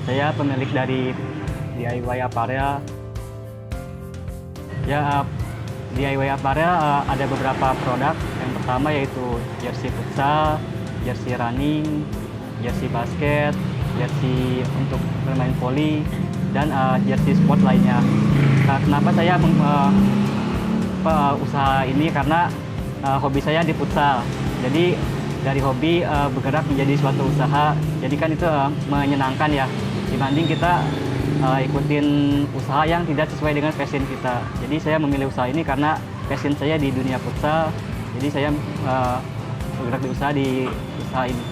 Saya pemilik dari DIY Apparel. Ya, DIY Apparel ada beberapa produk. Yang pertama yaitu jersey futsal, jersey running, jersey basket, jersey untuk bermain voli, dan jersey sport lainnya. Nah, kenapa saya usaha ini? Karena hobi saya di futsal. Jadi dari hobi bergerak menjadi suatu usaha. Jadi kan itu menyenangkan ya, dibanding kita ikutin usaha yang tidak sesuai dengan passion kita. Jadi saya memilih usaha ini karena passion saya di dunia futsal. Jadi saya bergerak di usaha ini.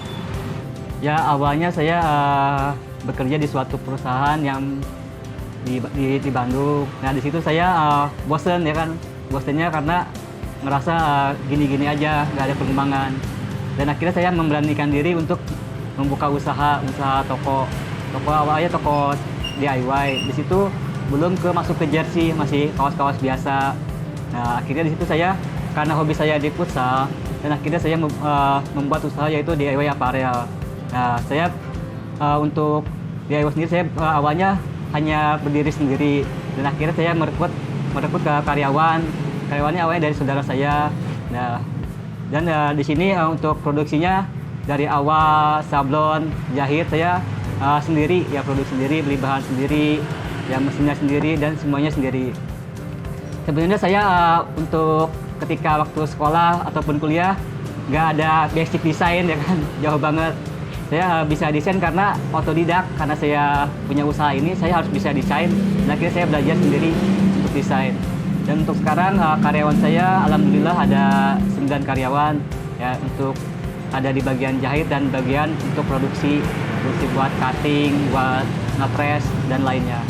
Ya, awalnya saya bekerja di suatu perusahaan yang di Bandung. Nah, di situ saya bosen ya kan. Bosennya karena ngerasa gini-gini aja, nggak ada pengembangan. Dan akhirnya saya memberanikan diri untuk membuka usaha toko. Toko awalnya toko DIY. Di situ belum masuk ke jersey, masih kaos-kaos biasa. Nah, akhirnya di situ saya, karena hobi saya di futsal, dan akhirnya saya membuat usaha yaitu DIY Apparel. Nah, saya untuk DIY sendiri saya awalnya hanya berdiri sendiri, dan akhirnya saya merekrut ke karyawan. Karyawannya awalnya dari saudara saya. Nah, dan di sini untuk produksinya dari awal sablon, jahit saya sendiri, ya produk sendiri, beli bahan sendiri, ya mesinnya sendiri, dan semuanya sendiri. Sebenarnya saya untuk ketika waktu sekolah ataupun kuliah nggak ada basic desain ya kan, jauh banget. Saya bisa desain karena otodidak, karena saya punya usaha ini, saya harus bisa desain. Dan akhirnya saya belajar sendiri untuk desain. Dan untuk sekarang karyawan saya alhamdulillah ada 9 karyawan ya, untuk ada di bagian jahit dan bagian untuk produksi buat cutting, buat ngepres dan lainnya.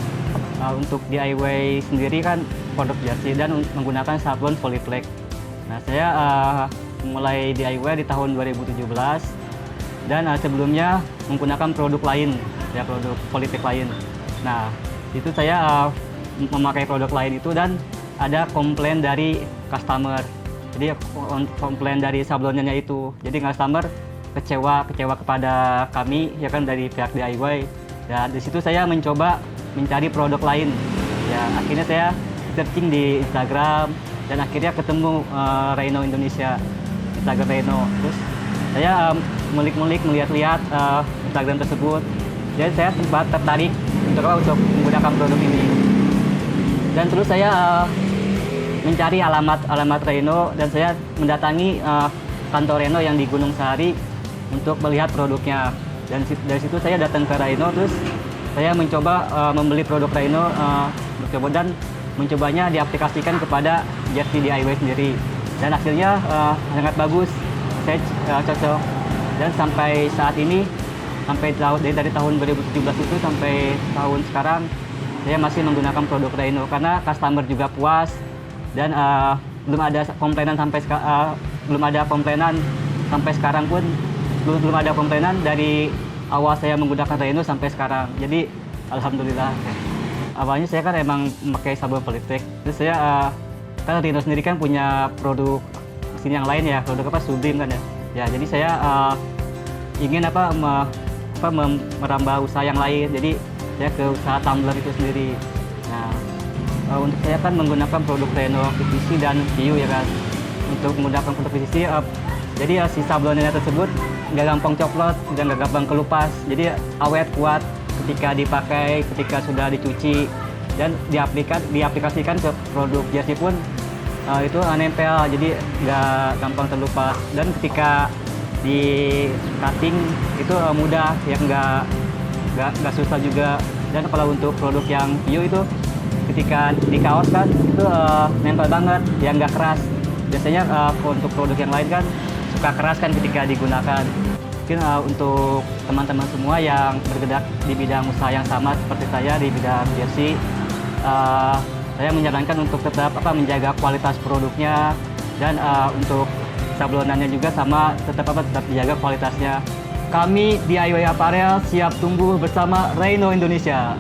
Untuk DIY sendiri kan produk jersey dan menggunakan sablon Polyflex. Nah, saya mulai DIY di tahun 2017 dan sebelumnya menggunakan produk lain, ya produk Polyflex lain. Nah, itu saya memakai produk lain itu dan ada komplain dari customer. Jadi komplain dari sablonnya itu. Jadi customer kecewa kepada kami ya kan, dari pihak DIY. Dan di situ saya mencoba mencari produk lain. Ya, akhirnya saya searching di Instagram dan akhirnya ketemu Reino Indonesia, Instagram Reino. Terus saya mulik-mulik melihat-lihat Instagram tersebut. Jadi saya sempat tertarik untuk menggunakan produk ini. Dan terus saya mencari alamat Reino dan saya mendatangi kantor Reino yang di Gunung Sahari untuk melihat produknya. Dan dari situ saya datang ke Reino, terus saya mencoba membeli produk Reino, dan mencobanya diaplikasikan kepada jersey DIY sendiri. Dan hasilnya sangat bagus, saya cocok. Dan sampai saat ini, dari tahun 2017 itu sampai tahun sekarang, saya masih menggunakan produk Reino karena customer juga puas. Dan belum ada komplainan sampai sekarang pun, belum ada komplainan dari awal saya menggunakan Reino sampai sekarang. Jadi alhamdulillah. Awalnya saya kan emang memakai sablon Polyflex. Terus saya kan Reino sendiri kan punya produk mesin yang lain ya, produk Sublime kan ya. Ya, jadi saya ingin merambah usaha yang lain. Jadi saya ke usaha tumbler itu sendiri. Nah, untuk saya kan menggunakan produk Reino PVC dan PU ya kan. Untuk menggunakan produk PVC, jadi si sablonnya tersebut nggak gampang coplot dan nggak gampang kelupas. Jadi awet, kuat ketika dipakai, ketika sudah dicuci dan diaplikasikan ke produk jersey pun itu nempel, jadi nggak gampang terlupas. Dan ketika di cutting itu mudah, ya nggak susah juga. Dan kalau untuk produk yang PU itu ketika di kaos kan itu nempel banget, ya nggak keras. Biasanya untuk produk yang lain kan suka keras kan ketika digunakan. Mungkin untuk teman-teman semua yang bergerak di bidang usaha yang sama seperti saya di bidang jersey, saya menyarankan untuk tetap menjaga kualitas produknya, dan untuk sablonannya juga tetap dijaga kualitasnya. Kami DIY Apparel siap tumbuh bersama Reino Indonesia.